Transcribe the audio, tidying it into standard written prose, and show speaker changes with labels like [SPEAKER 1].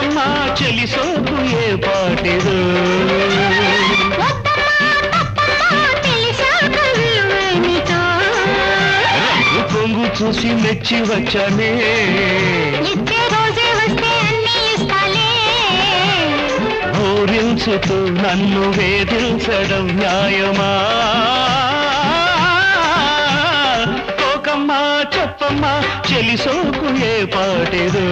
[SPEAKER 1] చెప్పమ్మా చెలి సోకు ఏ పాటిదో రంగు పొంగు చూసి మెచ్చి వచ్చానే ఊరించుతూ నన్ను వేధించడం న్యాయమా కోకమ్మా చెప్పమ్మా చెలి సోకు ఏ పాటిదో